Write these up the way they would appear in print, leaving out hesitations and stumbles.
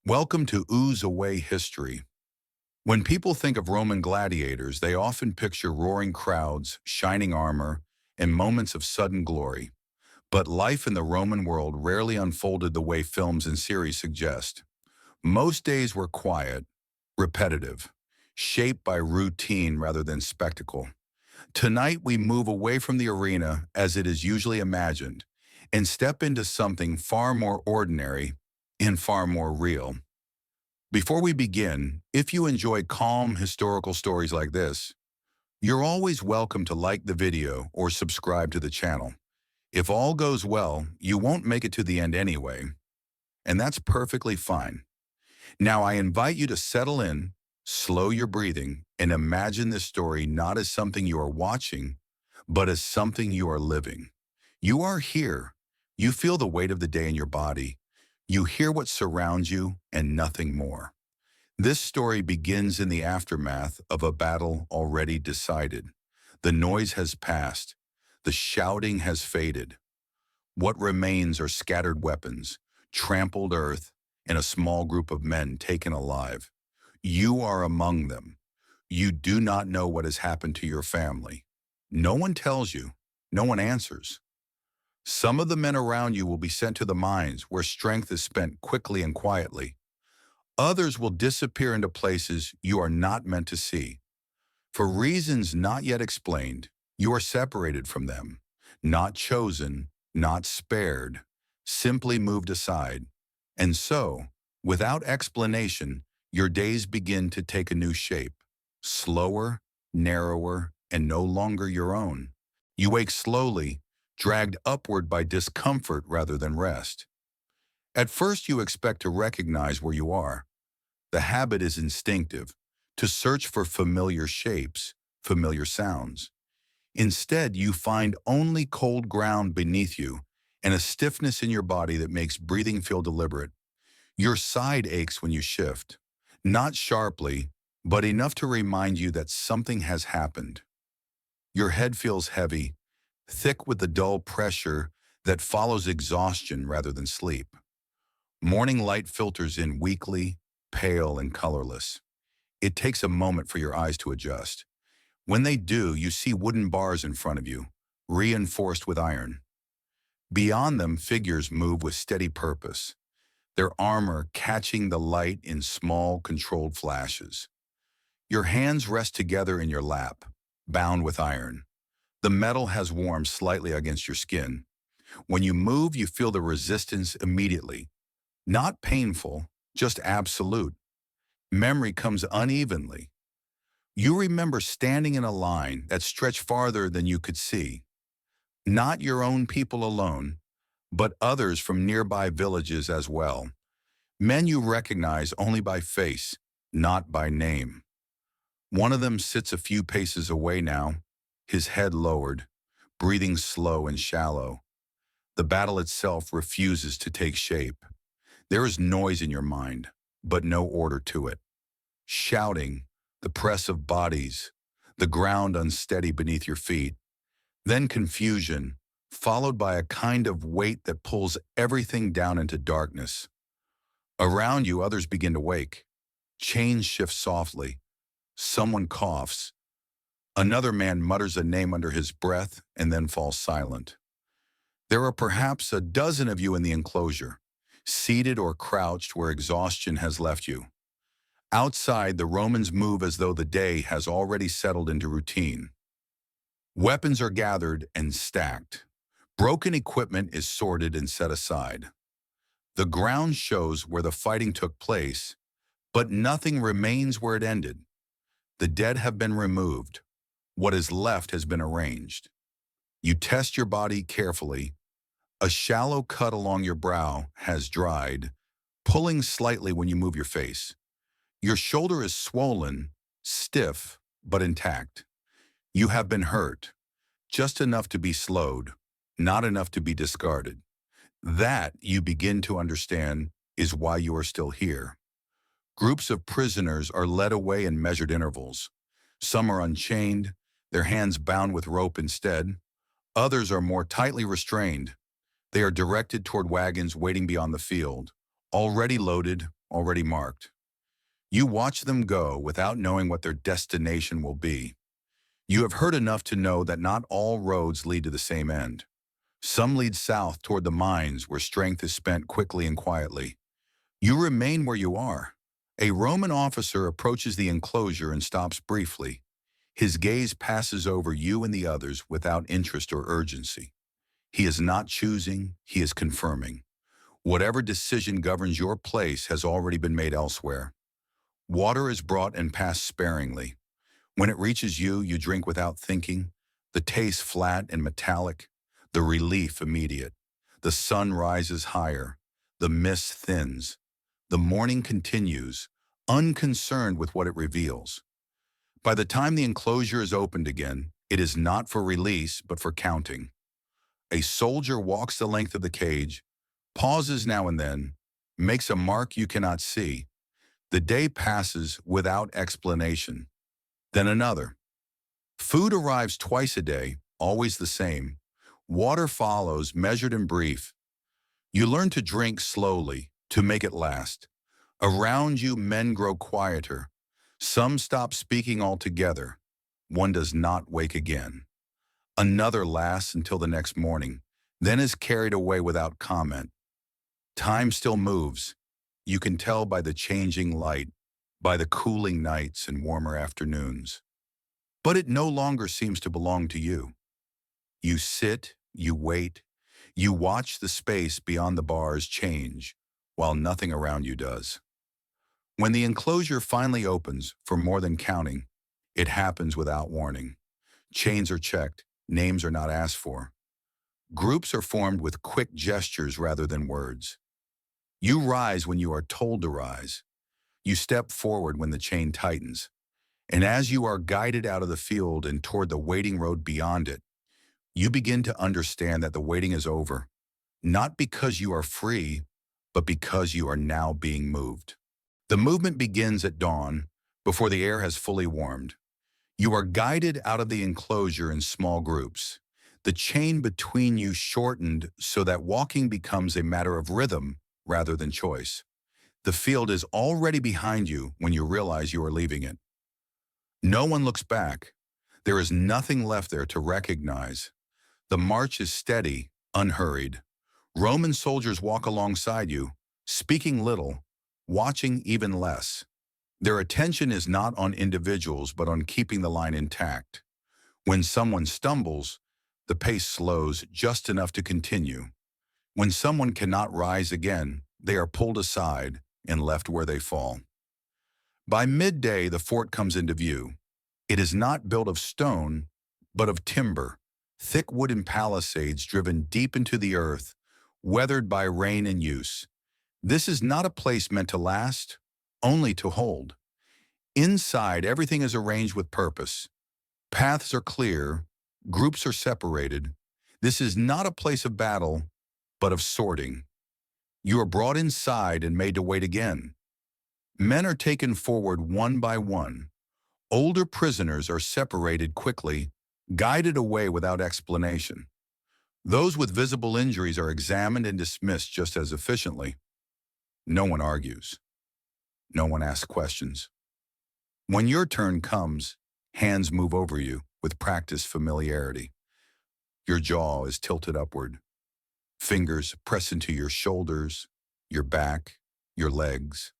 Welcome to Ooze Away History. When people think of Roman gladiators, they often picture roaring crowds, shining armor, and moments of sudden glory. But life in the Roman world rarely unfolded the way films and series suggest. Most days were quiet, repetitive, shaped by routine rather than spectacle. Tonight, we move away from the arena as it is usually imagined and step into something far more ordinary and far more real. Before we begin, if you enjoy calm historical stories like this, you're always welcome to like the video or subscribe to the channel. If all goes well, you won't make it to the end anyway, and that's perfectly fine. Now I invite you to settle in, slow your breathing, and imagine this story not as something you are watching, but as something you are living. You are here. You feel the weight of the day in your body. You hear what surrounds you and nothing more. This story begins in the aftermath of a battle already decided. The noise has passed. The shouting has faded. What remains are scattered weapons, trampled earth, and a small group of men taken alive. You are among them. You do not know what has happened to your family. No one tells you. No one answers. Some of the men around you will be sent to the mines where strength is spent quickly and quietly. Others will disappear into places you are not meant to see. For reasons not yet explained, you are separated from them, not chosen, not spared, simply moved aside. And so, without explanation, your days begin to take a new shape, slower, narrower, and no longer your own. You wake slowly, dragged upward by discomfort rather than rest. At first, you expect to recognize where you are. The habit is instinctive, to search for familiar shapes, familiar sounds. Instead, you find only cold ground beneath you and a stiffness in your body that makes breathing feel deliberate. Your side aches when you shift, not sharply, but enough to remind you that something has happened. Your head feels heavy, thick with the dull pressure that follows exhaustion rather than sleep. Morning light filters in weakly, pale, and colorless. It takes a moment for your eyes to adjust. When they do, you see wooden bars in front of you, reinforced with iron. Beyond them, figures move with steady purpose, their armor catching the light in small, controlled flashes. Your hands rest together in your lap, bound with iron. The metal has warmed slightly against your skin. When you move, you feel the resistance immediately. Not painful, just absolute. Memory comes unevenly. You remember standing in a line that stretched farther than you could see. Not your own people alone, but others from nearby villages as well. Men you recognize only by face, not by name. One of them sits a few paces away now, his head lowered, breathing slow and shallow. The battle itself refuses to take shape. There is noise in your mind, but no order to it. Shouting, the press of bodies, the ground unsteady beneath your feet. Then confusion, followed by a kind of weight that pulls everything down into darkness. Around you, others begin to wake. Chains shift softly. Someone coughs. Another man mutters a name under his breath and then falls silent. There are perhaps a dozen of you in the enclosure, seated or crouched where exhaustion has left you. Outside, the Romans move as though the day has already settled into routine. Weapons are gathered and stacked. Broken equipment is sorted and set aside. The ground shows where the fighting took place, but nothing remains where it ended. The dead have been removed. What is left has been arranged. You test your body carefully. A shallow cut along your brow has dried, pulling slightly when you move your face. Your shoulder is swollen, stiff, but intact. You have been hurt, just enough to be slowed, not enough to be discarded. That, you begin to understand, is why you are still here. Groups of prisoners are led away in measured intervals. Some are unchained, their hands bound with rope instead. Others are more tightly restrained. They are directed toward wagons waiting beyond the field, already loaded, already marked. You watch them go without knowing what their destination will be. You have heard enough to know that not all roads lead to the same end. Some lead south toward the mines where strength is spent quickly and quietly. You remain where you are. A Roman officer approaches the enclosure and stops briefly. His gaze passes over you and the others without interest or urgency. He is not choosing, he is confirming. Whatever decision governs your place has already been made elsewhere. Water is brought and passed sparingly. When it reaches you, you drink without thinking, the taste flat and metallic, the relief immediate. The sun rises higher, the mist thins. The morning continues, unconcerned with what it reveals. By the time the enclosure is opened again, it is not for release, but for counting. A soldier walks the length of the cage, pauses now and then, makes a mark you cannot see. The day passes without explanation. Then another. Food arrives twice a day, always the same. Water follows, measured and brief. You learn to drink slowly, to make it last. Around you, men grow quieter. Some stop speaking altogether. One does not wake again. Another lasts until the next morning, then is carried away without comment. Time still moves. You can tell by the changing light, by the cooling nights and warmer afternoons. But it no longer seems to belong to you. You sit, you wait, you watch the space beyond the bars change, while nothing around you does. When the enclosure finally opens, for more than counting, it happens without warning. Chains are checked, names are not asked for. Groups are formed with quick gestures rather than words. You rise when you are told to rise. You step forward when the chain tightens. And as you are guided out of the field and toward the waiting road beyond it, you begin to understand that the waiting is over, not because you are free, but because you are now being moved. The movement begins at dawn, before the air has fully warmed. You are guided out of the enclosure in small groups. The chain between you shortened so that walking becomes a matter of rhythm rather than choice. The field is already behind you when you realize you are leaving it. No one looks back. There is nothing left there to recognize. The march is steady, unhurried. Roman soldiers walk alongside you, speaking little, watching even less. Their attention is not on individuals, but on keeping the line intact. When someone stumbles, the pace slows just enough to continue. When someone cannot rise again, they are pulled aside and left where they fall. By midday, the fort comes into view. It is not built of stone, but of timber, thick wooden palisades driven deep into the earth, weathered by rain and use. This is not a place meant to last, only to hold. Inside, everything is arranged with purpose. Paths are clear, groups are separated. This is not a place of battle, but of sorting. You are brought inside and made to wait again. Men are taken forward one by one. Older prisoners are separated quickly, guided away without explanation. Those with visible injuries are examined and dismissed just as efficiently. No one argues. No one asks questions. When your turn comes, hands move over you with practiced familiarity. Your jaw is tilted upward. Fingers press into your shoulders, your back, your legs.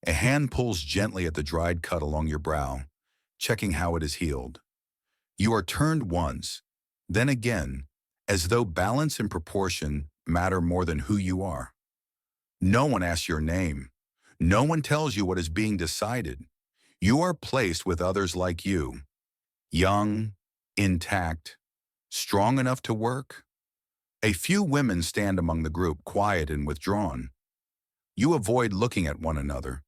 A hand pulls gently at the dried cut along your brow, checking how it is healed. You are turned once, then again, as though balance and proportion matter more than who you are. No one asks your name. No one tells you what is being decided. You are placed with others like you, young, intact, strong enough to work. A few women stand among the group, quiet and withdrawn. You avoid looking at one another.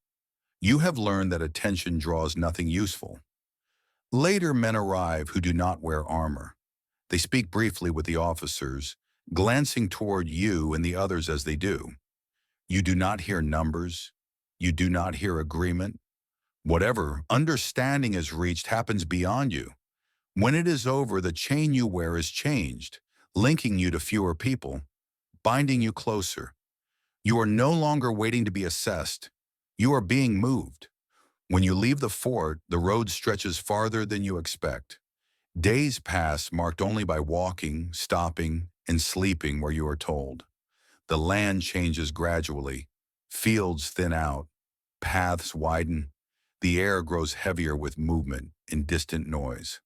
You have learned that attention draws nothing useful. Later, men arrive who do not wear armor. They speak briefly with the officers, glancing toward you and the others as they do. You do not hear numbers. You do not hear agreement. Whatever understanding is reached happens beyond you. When it is over, the chain you wear is changed, linking you to fewer people, binding you closer. You are no longer waiting to be assessed. You are being moved. When you leave the fort, the road stretches farther than you expect. Days pass marked only by walking, stopping, and sleeping where you are told. The land changes gradually. Fields thin out. Paths widen. The air grows heavier with movement and distant noise.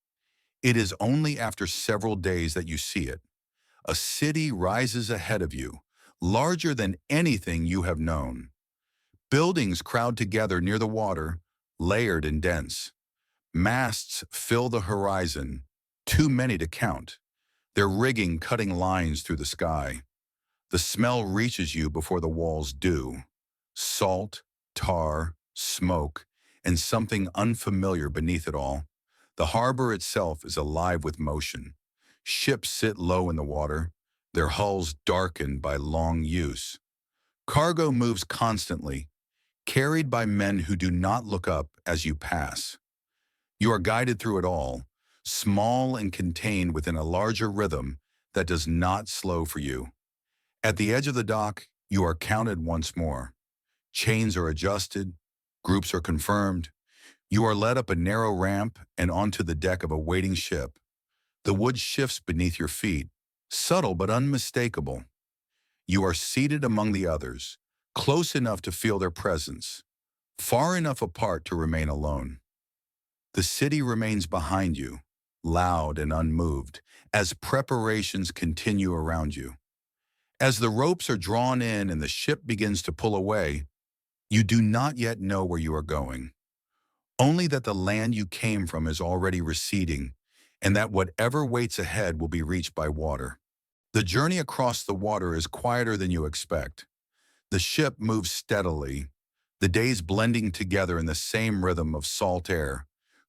It is only after several days that you see it. A city rises ahead of you, larger than anything you have known. Buildings crowd together near the water, layered and dense. Masts fill the horizon, too many to count, their rigging cutting lines through the sky. The smell reaches you before the walls do. Salt, tar, smoke, and something unfamiliar beneath it all. The harbor itself is alive with motion. Ships sit low in the water, their hulls darkened by long use. Cargo moves constantly, carried by men who do not look up as you pass. You are guided through it all, small and contained within a larger rhythm that does not slow for you. At the edge of the dock, you are counted once more. Chains are adjusted, groups are confirmed. You are led up a narrow ramp and onto the deck of a waiting ship. The wood shifts beneath your feet, subtle but unmistakable. You are seated among the others, close enough to feel their presence, far enough apart to remain alone. The city remains behind you, loud and unmoved, as preparations continue around you. As the ropes are drawn in and the ship begins to pull away, you do not yet know where you are going. Only that the land you came from is already receding, and that whatever waits ahead will be reached by water. The journey across the water is quieter than you expect. The ship moves steadily, the days blending together in the same rhythm of salt air,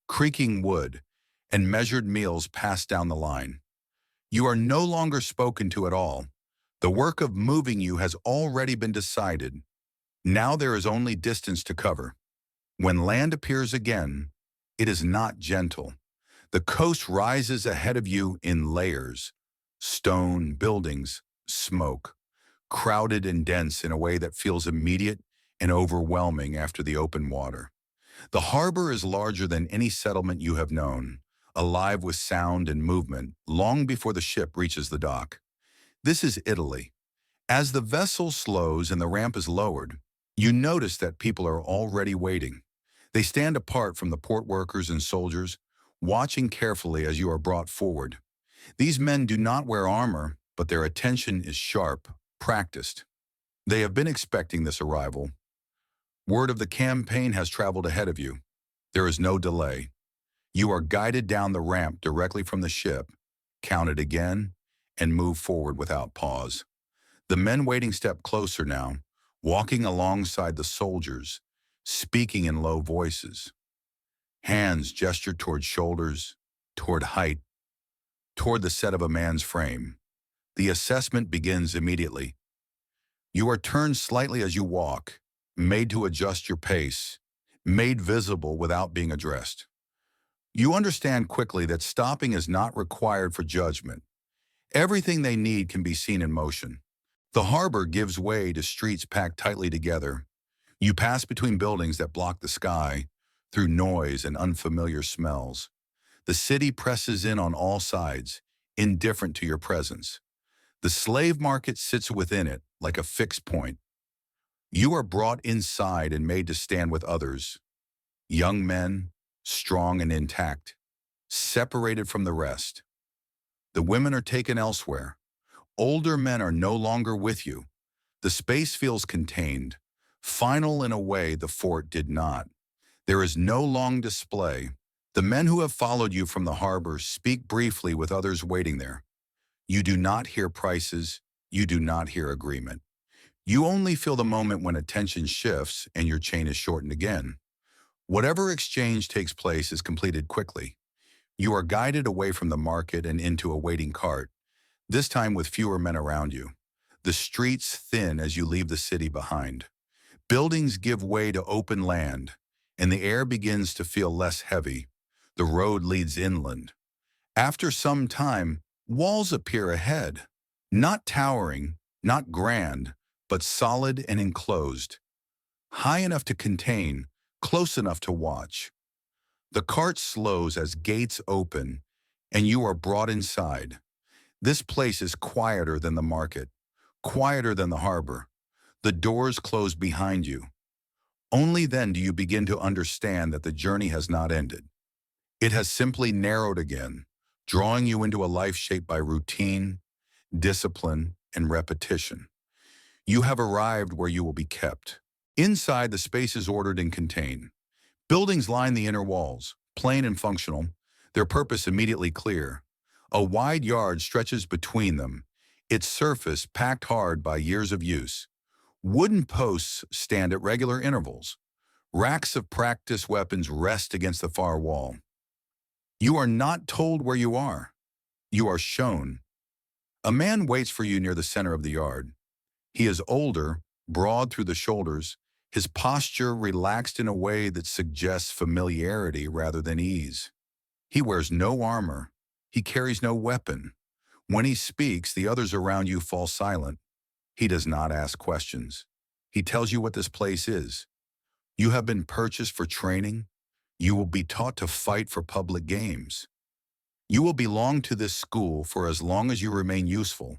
creaking wood, and measured meals passed down the line. You are no longer spoken to at all. The work of moving you has already been decided. Now there is only distance to cover. When land appears again, it is not gentle. The coast rises ahead of you in layers, stone, buildings, smoke, crowded and dense in a way that feels immediate and overwhelming after the open water. The harbor is larger than any settlement you have known, alive with sound and movement long before the ship reaches the dock. This is Italy. As the vessel slows and the ramp is lowered, you notice that people are already waiting. They stand apart from the port workers and soldiers, watching carefully as you are brought forward. These men do not wear armor, but their attention is sharp, practiced. They have been expecting this arrival. Word of the campaign has traveled ahead of you. There is no delay. You are guided down the ramp directly from the ship, counted again, and move forward without pause. The men waiting step closer now, walking alongside the soldiers, speaking in low voices. Hands gesture toward shoulders, toward height, toward the set of a man's frame. The assessment begins immediately. You are turned slightly as you walk, made to adjust your pace, made visible without being addressed. You understand quickly that stopping is not required for judgment. Everything they need can be seen in motion. The harbor gives way to streets packed tightly together. You pass between buildings that block the sky, through noise and unfamiliar smells. The city presses in on all sides, indifferent to your presence. The slave market sits within it, like a fixed point. You are brought inside and made to stand with others, young men, strong and intact, separated from the rest. The women are taken elsewhere. Older men are no longer with you. The space feels contained, final in a way the fort did not. There is no long display. The men who have followed you from the harbor speak briefly with others waiting there. You do not hear prices. You do not hear agreement. You only feel the moment when attention shifts and your chain is shortened again. Whatever exchange takes place is completed quickly. You are guided away from the market and into a waiting cart, this time with fewer men around you. The streets thin as you leave the city behind. Buildings give way to open land, and the air begins to feel less heavy. The road leads inland. After some time, walls appear ahead, not towering, not grand, but solid and enclosed. high enough to contain, close enough to watch. The cart slows as gates open, and you are brought inside. This place is quieter than the market, quieter than the harbor. The doors close behind you. Only then do you begin to understand that the journey has not ended. It has simply narrowed again, drawing you into a life shaped by routine, discipline, and repetition. You have arrived where you will be kept. Inside, the space is ordered and contained. Buildings line the inner walls, plain and functional, their purpose immediately clear. A wide yard stretches between them, its surface packed hard by years of use. Wooden posts stand at regular intervals. Racks of practice weapons rest against the far wall. You are not told where you are. You are shown. A man waits for you near the center of the yard. He is older, broad through the shoulders, his posture relaxed in a way that suggests familiarity rather than ease. He wears no armor. He carries no weapon. When he speaks, the others around you fall silent. He does not ask questions. He tells you what this place is. You have been purchased for training. You will be taught to fight for public games. You will belong to this school for as long as you remain useful.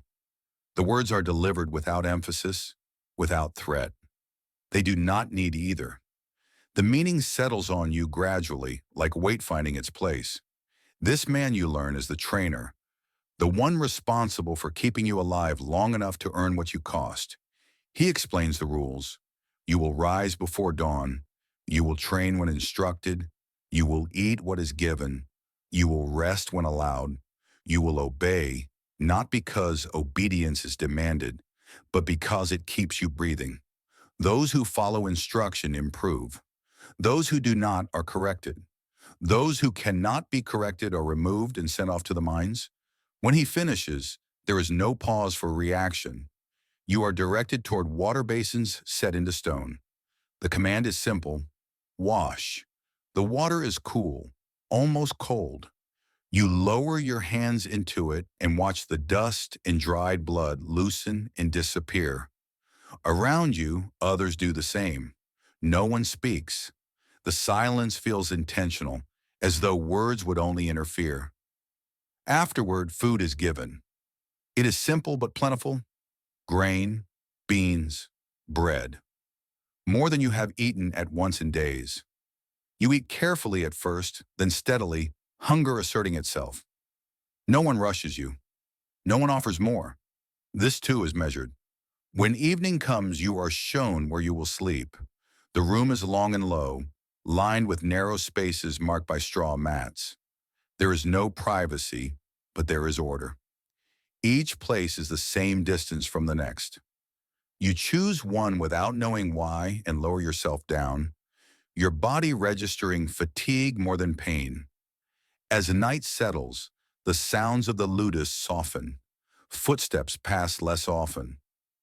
The words are delivered without emphasis, without threat. They do not need either. The meaning settles on you gradually, like weight finding its place. This man, you learn, is the trainer, the one responsible for keeping you alive long enough to earn what you cost. He explains the rules. You will rise before dawn. You will train when instructed. You will eat what is given. You will rest when allowed. You will obey, not because obedience is demanded, but because it keeps you breathing. Those who follow instruction improve. Those who do not are corrected. Those who cannot be corrected are removed and sent off to the mines. When he finishes, there is no pause for reaction. You are directed toward water basins set into stone. The command is simple: wash. The water is cool, almost cold. You lower your hands into it and watch the dust and dried blood loosen and disappear. Around you, others do the same. No one speaks. The silence feels intentional, as though words would only interfere. Afterward, food is given. It is simple but plentiful: grain, beans, bread. More than you have eaten at once in days. You eat carefully at first, then steadily, hunger asserting itself. No one rushes you. No one offers more. This too is measured. When evening comes, you are shown where you will sleep. The room is long and low, lined with narrow spaces marked by straw mats. There is no privacy, but there is order. Each place is the same distance from the next. You choose one without knowing why and lower yourself down, your body registering fatigue more than pain. As night settles, the sounds of the ludus soften. Footsteps pass less often.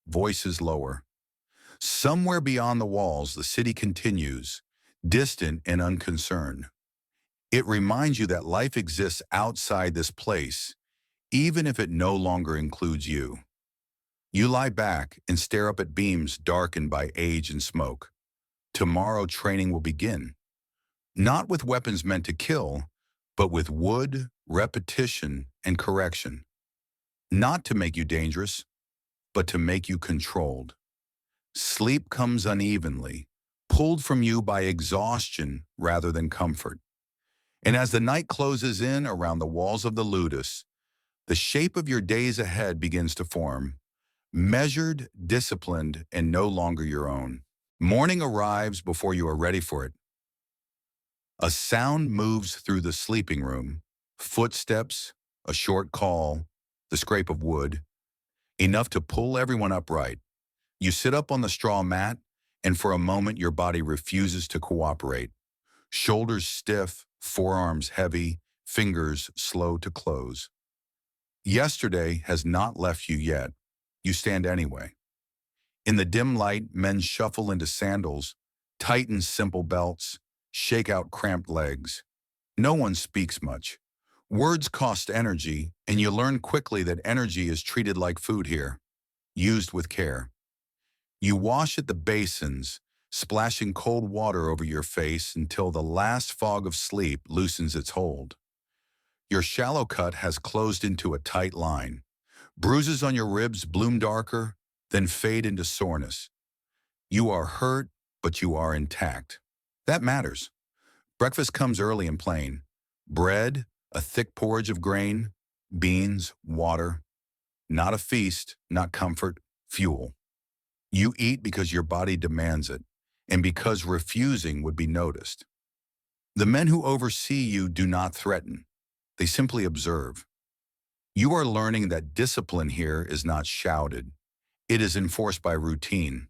Voices lower. Somewhere beyond the walls, the city continues, distant and unconcerned. It reminds you that life exists outside this place, even if it no longer includes you. You lie back and stare up at beams darkened by age and smoke. Tomorrow training will begin, not with weapons meant to kill, but with wood, repetition, and correction. Not to make you dangerous, but to make you controlled. Sleep comes unevenly, pulled from you by exhaustion rather than comfort. And as the night closes in around the walls of the ludus, the shape of your days ahead begins to form, measured, disciplined, and no longer your own. Morning arrives before you are ready for it. A sound moves through the sleeping room, footsteps, a short call, the scrape of wood, enough to pull everyone upright. You sit up on the straw mat, and for a moment your body refuses to cooperate. Shoulders stiff, forearms heavy, fingers slow to close. Yesterday has not left you yet. You stand anyway. In the dim light, men shuffle into sandals, tighten simple belts, shake out cramped legs. No one speaks much. Words cost energy, and you learn quickly that energy is treated like food here, used with care. You wash at the basins, splashing cold water over your face until the last fog of sleep loosens its hold. Your shallow cut has closed into a tight line. Bruises on your ribs bloom darker, then fade into soreness. You are hurt, but you are intact. That matters. Breakfast comes early and plain. Bread, a thick porridge of grain, beans, water. Not a feast, not comfort, fuel. You eat because your body demands it, and because refusing would be noticed. The men who oversee you do not threaten. They simply observe. You are learning that discipline here is not shouted. It is enforced by routine.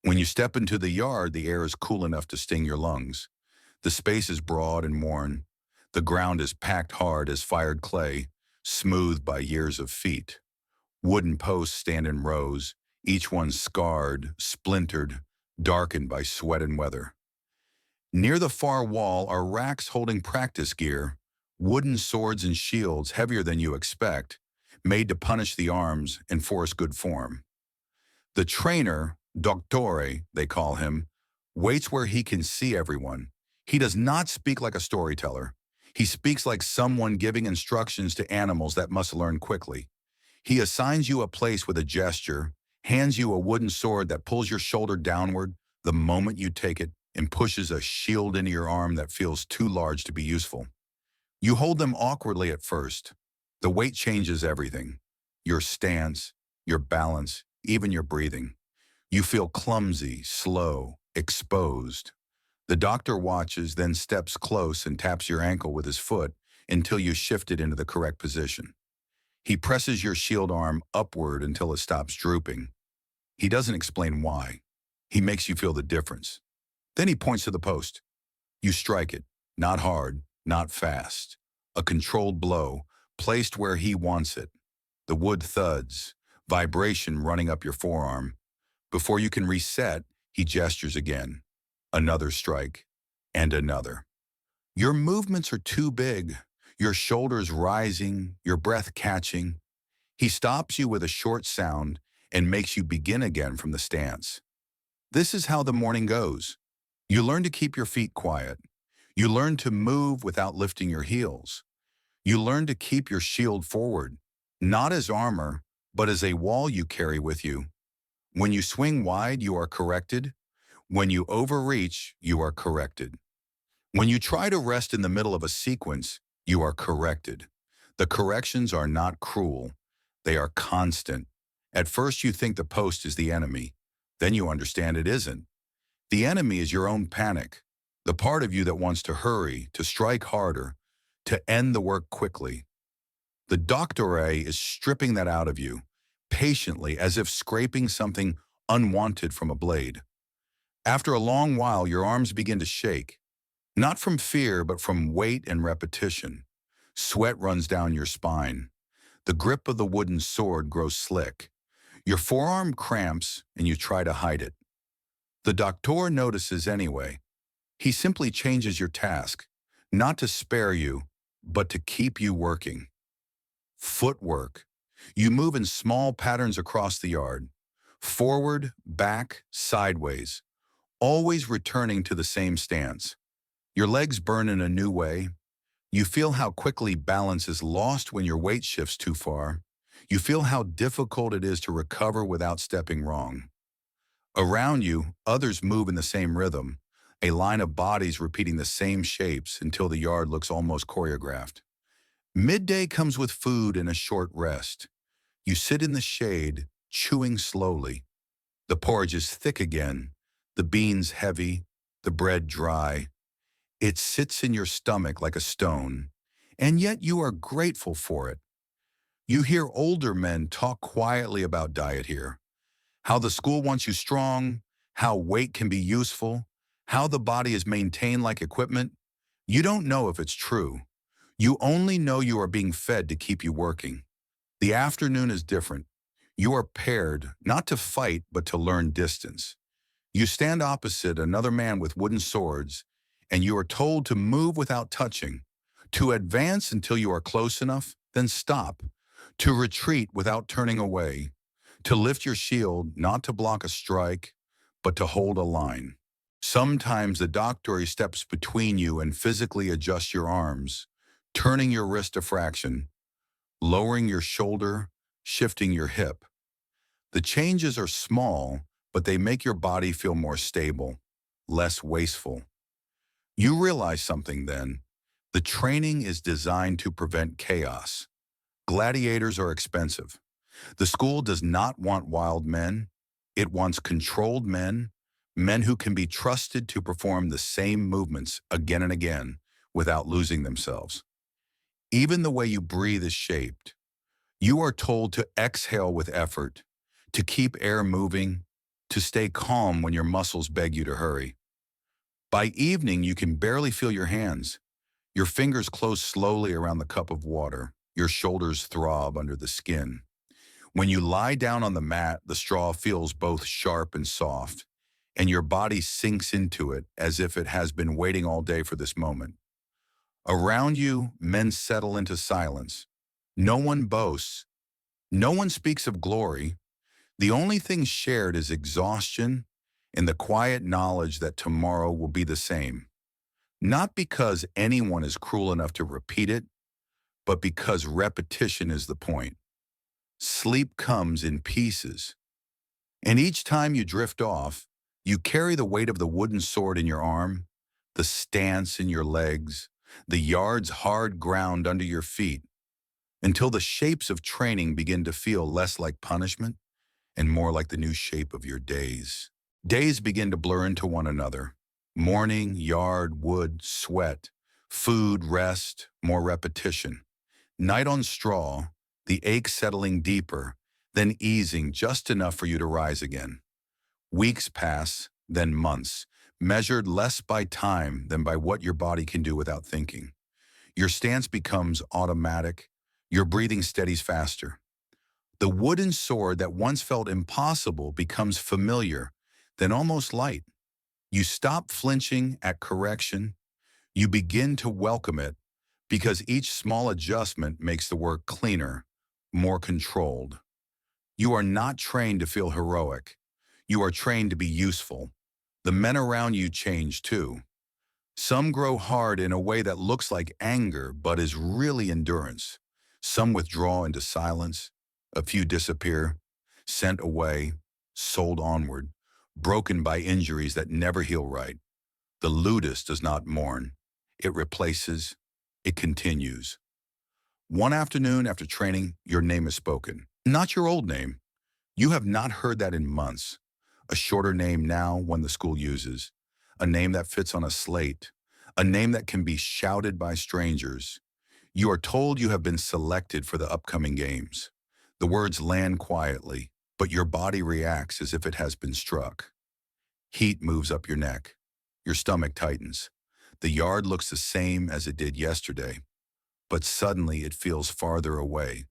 When you step into the yard, the air is cool enough to sting your lungs. The space is broad and worn. The ground is packed hard as fired clay, smoothed by years of feet. Wooden posts stand in rows, each one scarred, splintered, darkened by sweat and weather. Near the far wall are racks holding practice gear, wooden swords and shields heavier than you expect, made to punish the arms and force good form. The trainer, Doctore, they call him, waits where he can see everyone. He does not speak like a storyteller. He speaks like someone giving instructions to animals that must learn quickly. He assigns you a place with a gesture, hands you a wooden sword that pulls your shoulder downward the moment you take it, and pushes a shield into your arm that feels too large to be useful. You hold them awkwardly at first. The weight changes everything. Your stance, your balance, even your breathing. You feel clumsy, slow, exposed. The doctor watches, then steps close and taps your ankle with his foot until you shift it into the correct position. He presses your shield arm upward until it stops drooping. He doesn't explain why. He makes you feel the difference. Then he points to the post. You strike it, not hard, not fast. A controlled blow, placed where he wants it. The wood thuds, vibration running up your forearm. Before you can reset, he gestures again. Another strike, and another. Your movements are too big, your shoulders rising, your breath catching. He stops you with a short sound and makes you begin again from the stance. This is how the morning goes. You learn to keep your feet quiet. You learn to move without lifting your heels. You learn to keep your shield forward, not as armor, but as a wall you carry with you. When you swing wide, you are corrected. When you overreach, you are corrected. When you try to rest in the middle of a sequence, you are corrected. The corrections are not cruel. They are constant. At first you think the post is the enemy. Then you understand it isn't. The enemy is your own panic, the part of you that wants to hurry, to strike harder, to end the work quickly. The doctore is stripping that out of you, patiently, as if scraping something unwanted from a blade. After a long while, your arms begin to shake, not from fear, but from weight and repetition. Sweat runs down your spine. The grip of the wooden sword grows slick. Your forearm cramps, and you try to hide it. The doctor notices anyway. He simply changes your task, not to spare you, but to keep you working. Footwork. You move in small patterns across the yard. Forward, back, sideways. Always returning to the same stance. Your legs burn in a new way. You feel how quickly balance is lost when your weight shifts too far. You feel how difficult it is to recover without stepping wrong. Around you, others move in the same rhythm, a line of bodies repeating the same shapes until the yard looks almost choreographed. Midday comes with food and a short rest. You sit in the shade, chewing slowly. The porridge is thick again, the beans heavy, the bread dry. It sits in your stomach like a stone, and yet you are grateful for it. You hear older men talk quietly about diet here, how the school wants you strong, how weight can be useful, how the body is maintained like equipment. You don't know if it's true. You only know you are being fed to keep you working. The afternoon is different. You are paired, not to fight, but to learn distance. You stand opposite another man with wooden swords, and you are told to move without touching, to advance until you are close enough, then stop, to retreat without turning away, to lift your shield not to block a strike, but to hold a line. Sometimes the doctor steps between you and physically adjusts your arms, turning your wrist a fraction, lowering your shoulder, shifting your hip. The changes are small, but they make your body feel more stable, less wasteful. You realize something then. The training is designed to prevent chaos. Gladiators are expensive. The school does not want wild men. It wants controlled men, men who can be trusted to perform the same movements again and again without losing themselves. Even the way you breathe is shaped. You are told to exhale with effort, to keep air moving, to stay calm when your muscles beg you to hurry. By evening, you can barely feel your hands. Your fingers close slowly around the cup of water. Your shoulders throb under the skin. When you lie down on the mat, the straw feels both sharp and soft, and your body sinks into it as if it has been waiting all day for this moment. Around you, men settle into silence. No one boasts. No one speaks of glory. The only thing shared is exhaustion and the quiet knowledge that tomorrow will be the same. Not because anyone is cruel enough to repeat it, but because repetition is the point. Sleep comes in pieces, and each time you drift off, you carry the weight of the wooden sword in your arm, the stance in your legs, the yard's hard ground under your feet, until the shapes of training begin to feel less like punishment and more like the new shape of your days. Days begin to blur into one another. Morning, yard, wood, sweat, food, rest, more repetition. Night on straw, the ache settling deeper, then easing just enough for you to rise again. Weeks pass, then months, measured less by time than by what your body can do without thinking. Your stance becomes automatic. Your breathing steadies faster. The wooden sword that once felt impossible becomes familiar, then almost light. You stop flinching at correction. You begin to welcome it because each small adjustment makes the work cleaner, more controlled. You are not trained to feel heroic. You are trained to be useful. The men around you change too. Some grow hard in a way that looks like anger but is really endurance. Some withdraw into silence. A few disappear, sent away, sold onward, broken by injuries that never heal right. The ludus does not mourn. It replaces. It continues. One afternoon after training, your name is spoken. Not your old name. You have not heard that in months. A shorter name now, one the school uses. A name that fits on a slate. A name that can be shouted by strangers. You are told you have been selected for the upcoming games. The words land quietly, but your body reacts as if it has been struck. Heat moves up your neck. Your stomach tightens. The yard looks the same as it did yesterday, but suddenly it feels farther away,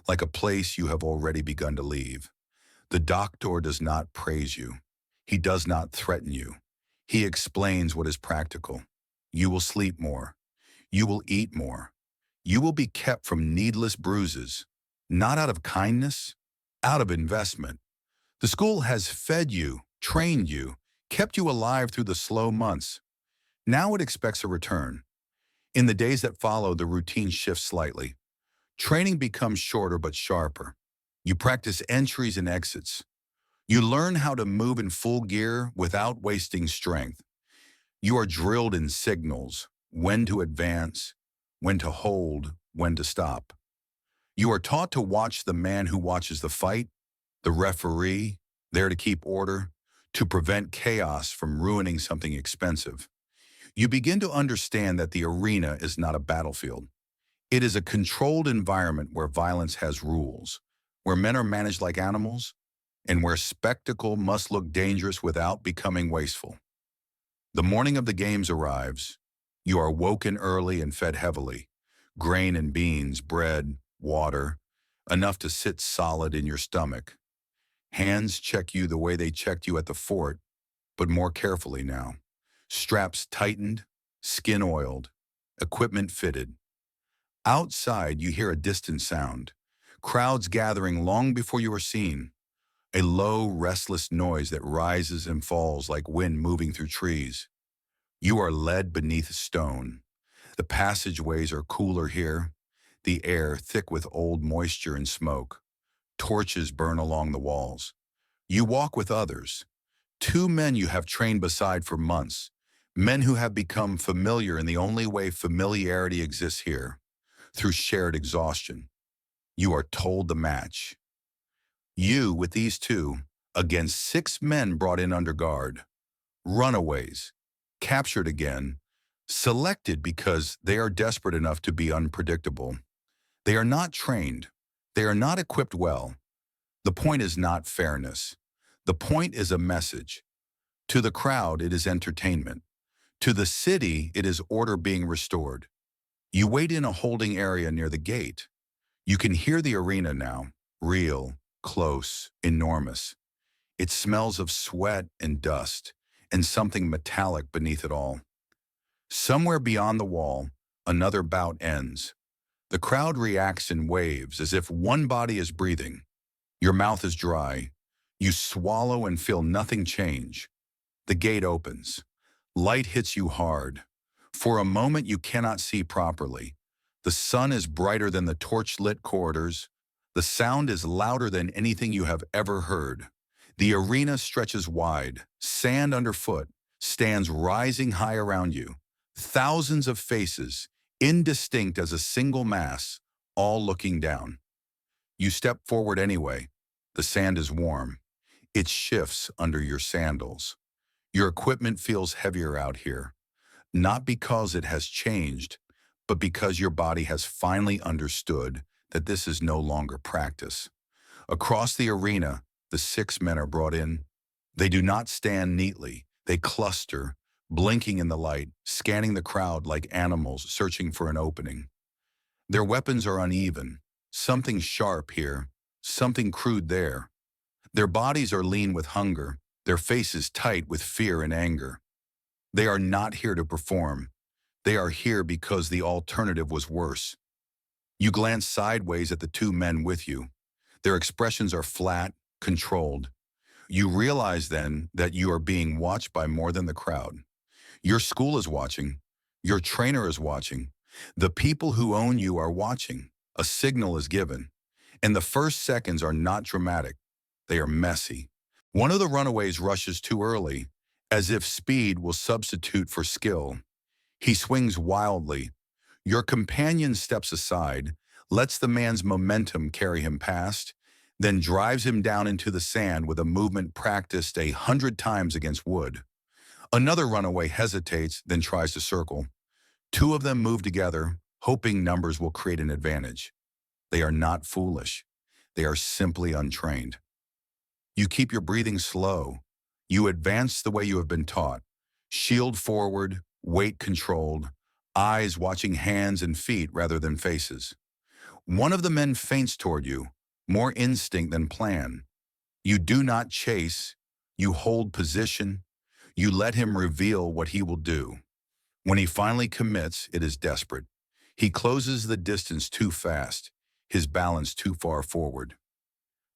like a place you have already begun to leave. The doctor does not praise you. He does not threaten you. He explains what is practical. You will sleep more. You will eat more. You will be kept from needless bruises, not out of kindness, out of investment. The school has fed you, trained you, kept you alive through the slow months. Now it expects a return. In the days that follow, the routine shifts slightly. Training becomes shorter but sharper. You practice entries and exits. You learn how to move in full gear without wasting strength. You are drilled in signals, when to advance, when to hold, when to stop. You are taught to watch the man who watches the fight, the referee, there to keep order, to prevent chaos from ruining something expensive. You begin to understand that the arena is not a battlefield. It is a controlled environment where violence has rules, where men are managed like animals, and where spectacle must look dangerous without becoming wasteful. The morning of the games arrives. You are woken early and fed heavily. Grain and beans, bread, water, enough to sit solid in your stomach. Hands check you the way they checked you at the fort, but more carefully now. Straps tightened, skin oiled, equipment fitted. Outside, you hear a distant sound. Crowds gathering long before you are seen. a low, restless noise that rises and falls like wind moving through trees. You are led beneath stone. The passageways are cooler here, the air thick with old moisture and smoke. Torches burn along the walls. You walk with others, two men you have trained beside for months, men who have become familiar in the only way familiarity exists here, through shared exhaustion. You are told the match. You, with these two, against 6 men brought in under guard, runaways, captured again, selected because they are desperate enough to be unpredictable. They are not trained. They are not equipped well. The point is not fairness. The point is a message. To the crowd, it is entertainment. To the city, it is order being restored. You wait in a holding area near the gate. You can hear the arena now, real, close, enormous. It smells of sweat and dust, and something metallic beneath it all. Somewhere beyond the wall, another bout ends. The crowd reacts in waves as if one body is breathing. Your mouth is dry. You swallow and feel nothing change. The gate opens. Light hits you hard. For a moment you cannot see properly. The sun is brighter than the torch-lit corridors. The sound is louder than anything you have ever heard. The arena stretches wide. Sand underfoot stands rising high around you. Thousands of faces, indistinct as a single mass, all looking down. You step forward anyway. The sand is warm. It shifts under your sandals. Your equipment feels heavier out here, not because it has changed, but because your body has finally understood that this is no longer practice. Across the arena, the 6 men are brought in. They do not stand neatly. They cluster, blinking in the light, scanning the crowd like animals searching for an opening. Their weapons are uneven, something sharp here, something crude there. Their bodies are lean with hunger, their faces tight with fear and anger. They are not here to perform. They are here because the alternative was worse. You glance sideways at the 2 men with you. Their expressions are flat, controlled. You realize then that you are being watched by more than the crowd. Your school is watching. Your trainer is watching. The people who own you are watching. A signal is given. And the first seconds are not dramatic. They are messy. One of the runaways rushes too early, as if speed will substitute for skill. He swings wildly. Your companion steps aside, lets the man's momentum carry him past, then drives him down into the sand with a movement practiced 100 times against wood. Another runaway hesitates, then tries to circle. 2 of them move together, hoping numbers will create an advantage. They are not foolish. They are simply untrained. You keep your breathing slow. You advance the way you have been taught. Shield forward, weight controlled, eyes watching hands and feet rather than faces. One of the men feints toward you, more instinct than plan. You do not chase. You hold position. You let him reveal what he will do. When he finally commits, it is desperate. He closes the distance too fast, his balance too far forward.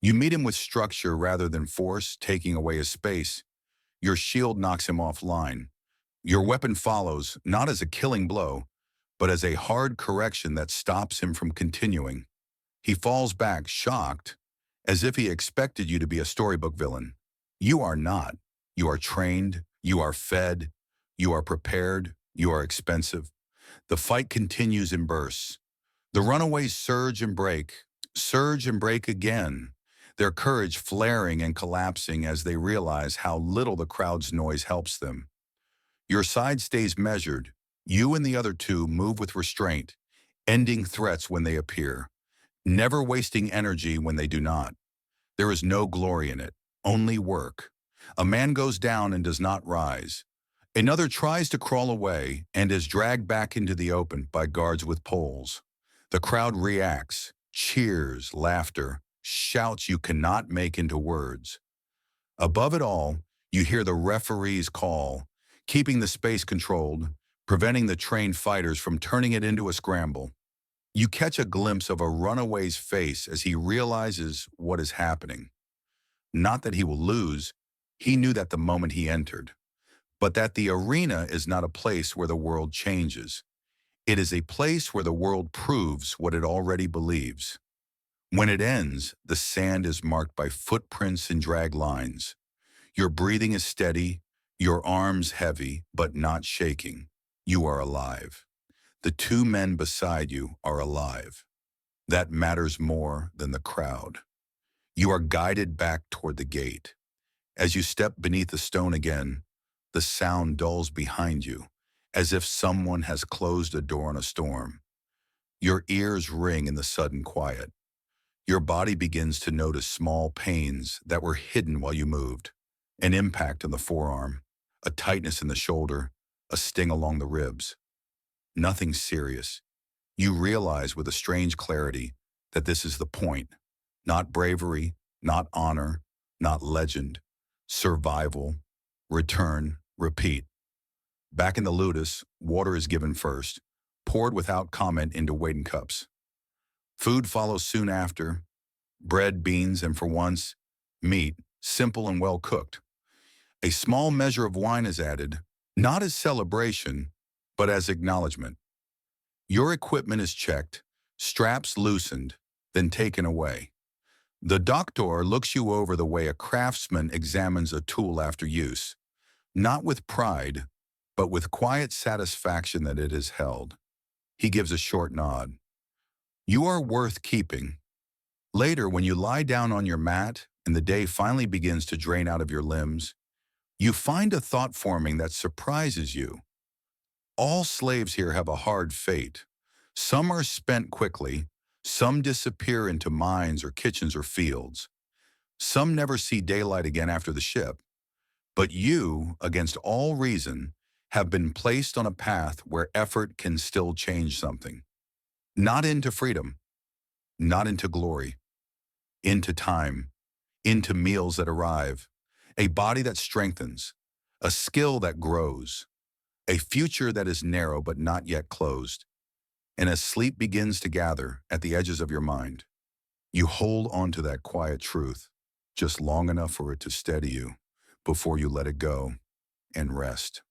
You meet him with structure rather than force, taking away his space. Your shield knocks him offline. Your weapon follows, not as a killing blow, but as a hard correction that stops him from continuing. He falls back, shocked, as if he expected you to be a storybook villain. You are not. You are trained, you are fed, you are prepared, you are expensive. The fight continues in bursts. The runaways surge and break again, their courage flaring and collapsing as they realize how little the crowd's noise helps them. Your side stays measured. You and the other 2 move with restraint, ending threats when they appear, never wasting energy when they do not. There is no glory in it, only work. A man goes down and does not rise. Another tries to crawl away and is dragged back into the open by guards with poles. The crowd reacts, cheers, laughter, shouts you cannot make into words. Above it all, you hear the referee's call, keeping the space controlled, preventing the trained fighters from turning it into a scramble. You catch a glimpse of a runaway's face as he realizes what is happening. Not that he will lose, he knew that the moment he entered, but that the arena is not a place where the world changes. It is a place where the world proves what it already believes. When it ends, the sand is marked by footprints and drag lines. Your breathing is steady, your arms heavy, but not shaking. You are alive. The two men beside you are alive. That matters more than the crowd. You are guided back toward the gate. As you step beneath the stone again, the sound dulls behind you, as if someone has closed a door in a storm. Your ears ring in the sudden quiet. Your body begins to notice small pains that were hidden while you moved. An impact on the forearm, a tightness in the shoulder, a sting along the ribs. Nothing serious. You realize with a strange clarity that this is the point. Not bravery, not honor, not legend. Survival, return, repeat. Back in the ludus, water is given first, poured without comment into waiting cups. Food follows soon after, bread, beans, and for once, meat, simple and well cooked. A small measure of wine is added, not as celebration, but as acknowledgement. Your equipment is checked, straps loosened, then taken away. The doctor looks you over the way a craftsman examines a tool after use, not with pride, but with quiet satisfaction that it is held. He gives a short nod. You are worth keeping. Later, when you lie down on your mat and the day finally begins to drain out of your limbs, you find a thought forming that surprises you. All slaves here have a hard fate. Some are spent quickly, some disappear into mines or kitchens or fields. Some never see daylight again after the ship. But you, against all reason, have been placed on a path where effort can still change something. Not into freedom, not into glory, into time, into meals that arrive, a body that strengthens, a skill that grows, a future that is narrow but not yet closed. And as sleep begins to gather at the edges of your mind, you hold on to that quiet truth just long enough for it to steady you before you let it go and rest.